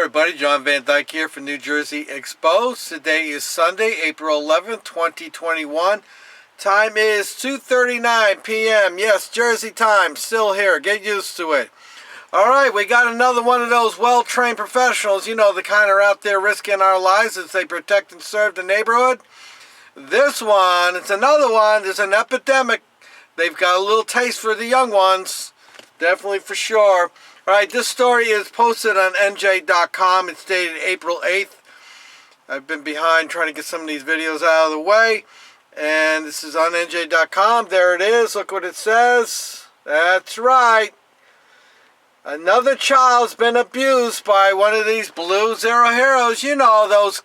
everybody, John Van Dyke here from New Jersey Exposed. Today is Sunday, April 11th, 2021. Time is 2:39 p.m. Yes, Jersey time, still here. Get used to it. Alright, we got another one of those well-trained professionals, you know, the kind are out there risking our lives as they protect and serve the neighborhood. This one, it's another one, there's an epidemic. They've got a little taste for the young ones. Definitely for sure. Alright, this story is posted on NJ.com. It's dated April 8th. I've been behind trying to get some of these videos out of the way. And this is on NJ.com. There it is. Look what it says. That's right. Another child's been abused by one of these Blue Zero heroes. You know, those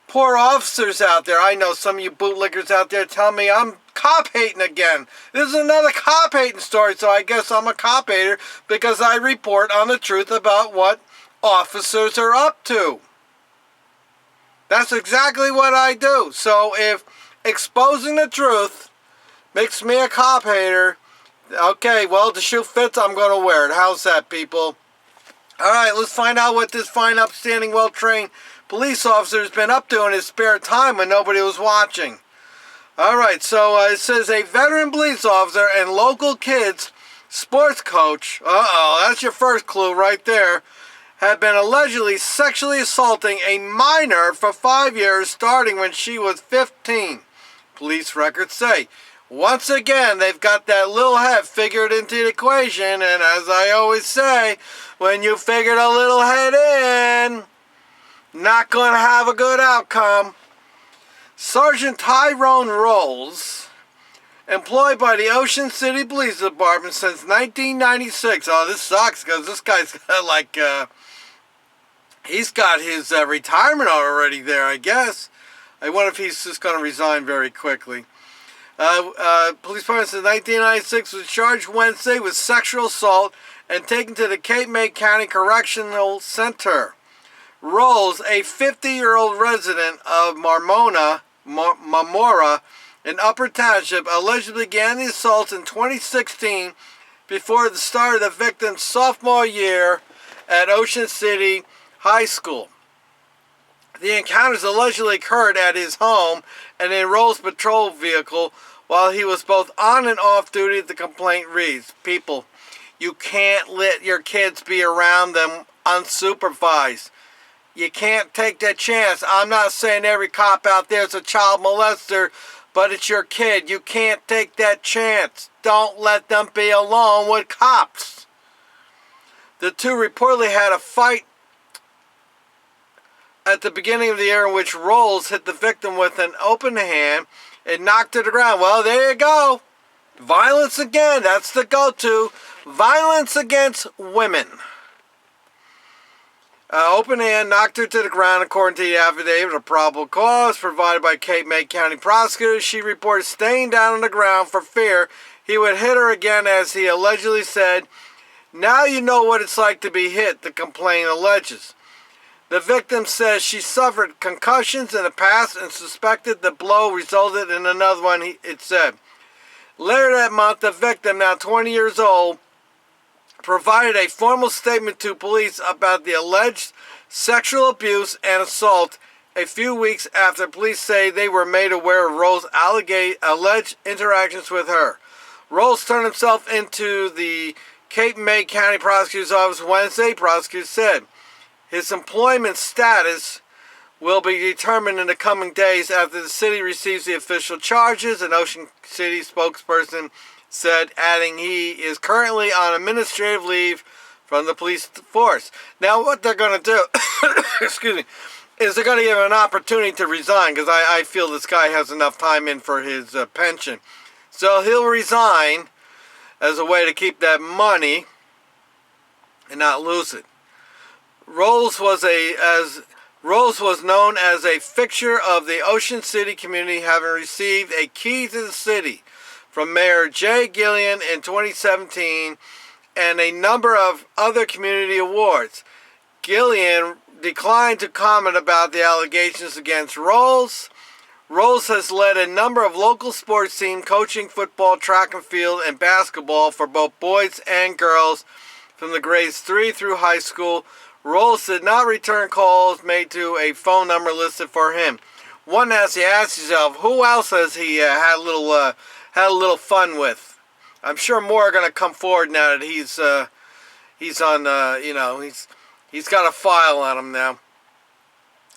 poor officers out there. I know some of you bootlickers out there tell me I'm cop hating again. This is another cop hating story, so I guess I'm a cop hater because I report on the truth about what officers are up to. That's exactly what I do. So if exposing the truth makes me a cop hater, okay, well, the shoe fits, I'm going to wear it. How's that, people? All right, let's find out what this fine, upstanding, well-trained police officer has been up to in his spare time when nobody was watching. All right, so it says a veteran police officer and local kids sports coach, that's your first clue right there, had been allegedly sexually assaulting a minor for 5 years starting when she was 15. Police records say. Once again, they've got that little head figured into the equation, and as I always say, when you figured a little head in, not going to have a good outcome. Sergeant Tyrone Rolls, employed by the Ocean City Police Department since 1996. Oh, this sucks because this guy's got he's got his retirement already there, I guess. I wonder if he's just going to resign very quickly. Police department since 1996 was charged Wednesday with sexual assault and taken to the Cape May County Correctional Center. Rolls, a 50-year-old resident of Marmora in Upper Township, allegedly began the assaults in 2016 before the start of the victim's sophomore year at Ocean City High School. The encounters allegedly occurred at his home and in Rolls' patrol vehicle while he was both on and off duty, the complaint reads. People, you can't let your kids be around them unsupervised. You can't take that chance. I'm not saying every cop out there is a child molester, but it's your kid. You can't take that chance. Don't let them be alone with cops. The two reportedly had a fight at the beginning of the year in which Rolls hit the victim with an open hand and knocked her to the ground. Well, there you go. Violence again. That's the go-to. Violence against women. Open hand knocked her to the ground according to the affidavit of probable cause provided by Cape May County prosecutors. She reported staying down on the ground for fear he would hit her again, as he allegedly said, "Now you know what it's like to be hit," the complaint alleges. The victim says she suffered concussions in the past and suspected the blow resulted in another one, it said. Later that month, the victim, now 20 years old, provided a formal statement to police about the alleged sexual abuse and assault a few weeks after police say they were made aware of Rolls' alleged interactions with her. Rolls turned himself into the Cape May County Prosecutor's Office Wednesday. Prosecutors said his employment status will be determined in the coming days after the city receives the official charges, an Ocean City spokesperson said, adding he is currently on administrative leave from the police force. Now, what they're going to do, excuse me, is they're going to give him an opportunity to resign, because I feel this guy has enough time in for his pension. So he'll resign as a way to keep that money and not lose it. Rolls was known as a fixture of the Ocean City community, having received a key to the city from Mayor Jay Gillian in 2017 and a number of other community awards. Gillian declined to comment about the allegations against Rolls. Rolls has led a number of local sports teams, coaching football, track and field, and basketball for both boys and girls from the grades 3 through high school. Rolls did not return calls made to a phone number listed for him. One has to ask yourself, who else has he had a little fun with? I'm sure more are going to come forward now that he's on he's got a file on him now.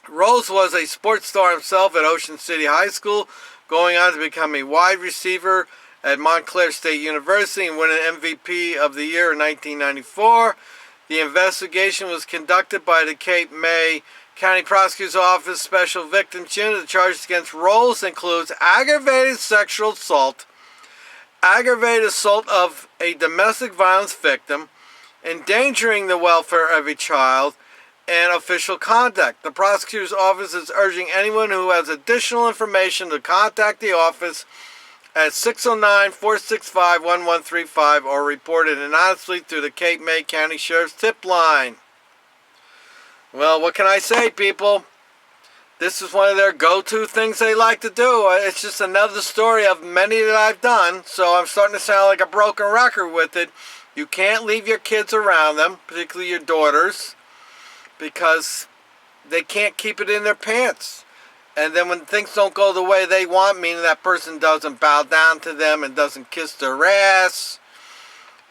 Rolls was a sports star himself at Ocean City High School, going on to become a wide receiver at Montclair State University and win an MVP of the year in 1994. The investigation was conducted by the Cape May County Prosecutor's Office Special Victims Unit. The charges against Rolls includes aggravated sexual assault, aggravated assault of a domestic violence victim, endangering the welfare of a child, and official conduct. The prosecutor's office is urging anyone who has additional information to contact the office at 609-465-1135 or report it anonymously through the Cape May County Sheriff's tip line. Well, what can I say, people? This is one of their go-to things they like to do. It's just another story of many that I've done, so I'm starting to sound like a broken record with it. You can't leave your kids around them, particularly your daughters, because they can't keep it in their pants. And then when things don't go the way they want, meaning that person doesn't bow down to them and doesn't kiss their ass,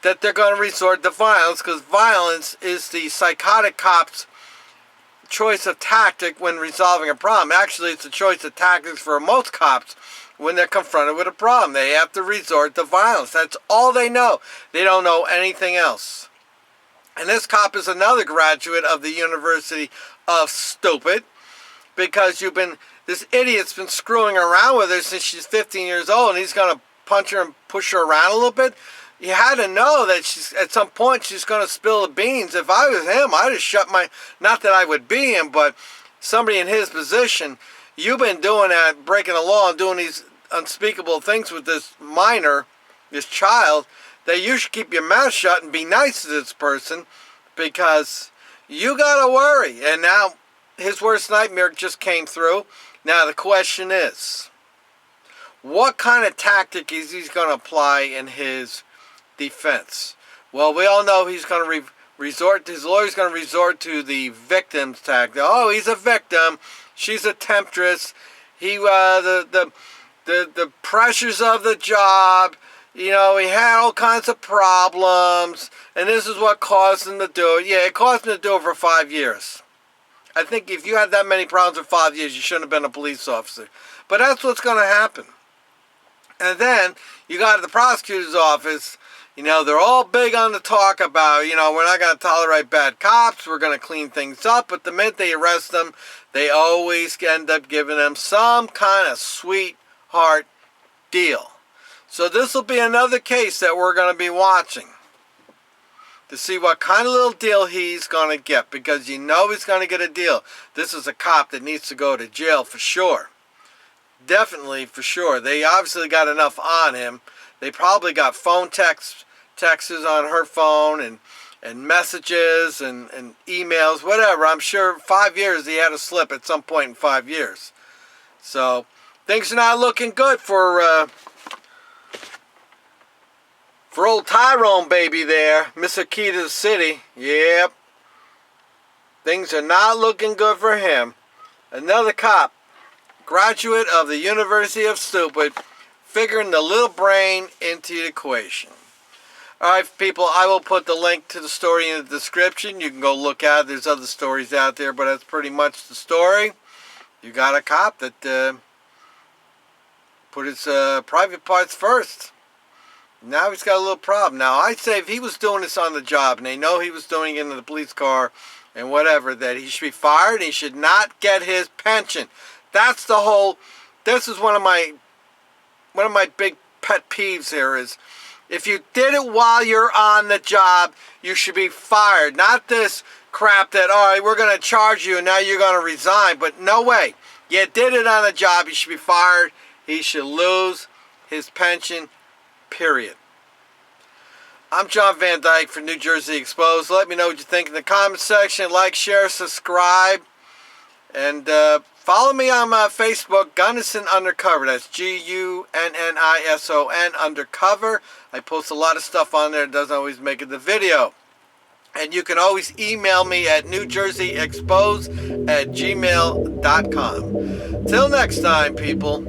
that they're going to resort to violence, because violence is the psychotic cop's choice of tactic when resolving a problem. Actually, it's a choice of tactics for most cops when they're confronted with a problem. They have to resort to violence. That's all they know. They don't know anything else. And this cop is another graduate of the University of Stupid, because this idiot's been screwing around with her since she's 15 years old, and he's going to punch her and push her around a little bit. You had to know that at some point she's going to spill the beans. If I was him, I'd have shut not that I would be him, but somebody in his position. You've been doing that, breaking the law and doing these unspeakable things with this minor, this child, that you should keep your mouth shut and be nice to this person, because you got to worry. And now his worst nightmare just came through. Now the question is, what kind of tactic is he going to apply in his defense? Well, we all know he's going to his lawyer's going to resort to the victim's tactic. Oh, he's a victim. She's a temptress. The pressures of the job. He had all kinds of problems, and this is what caused him to do it. Yeah, it caused him to do it for 5 years. I think if you had that many problems for 5 years, you shouldn't have been a police officer. But that's what's going to happen. And then you got the prosecutor's office. They're all big on the talk about, we're not going to tolerate bad cops. We're going to clean things up. But the minute they arrest them, they always end up giving them some kind of sweetheart deal. So this will be another case that we're going to be watching to see what kind of little deal he's going to get, because he's going to get a deal. This is a cop that needs to go to jail for sure. Definitely for sure. They obviously got enough on him. They probably got phone texts on her phone and messages and emails, whatever. I'm sure 5 years he had a slip at some point in 5 years. So things are not looking good for old Tyrone baby there, Mr. Key to the City. Yep. Things are not looking good for him. Another cop, graduate of the University of Stupid, figuring the little brain into the equation. Alright, people, I will put the link to the story in the description. You can go look at it. There's other stories out there, but that's pretty much the story. You got a cop that put his private parts first. Now he's got a little problem. Now, I'd say if he was doing this on the job, and they know he was doing it in the police car and whatever, that he should be fired and he should not get his pension. That's the whole... This is one of my big pet peeves here is, if you did it while you're on the job, you should be fired. Not this crap that, all right, we're going to charge you and now you're going to resign. But no way. You did it on the job. You should be fired. He should lose his pension. Period. I'm John Van Dyke for New Jersey Exposed. Let me know what you think in the comment section. Like, share, subscribe. And follow me on my Facebook, Gunnison Undercover. That's Gunnison Undercover. I post a lot of stuff on there. It doesn't always make it the video. And you can always email me at newjerseyexpose@gmail.com. Till next time, people.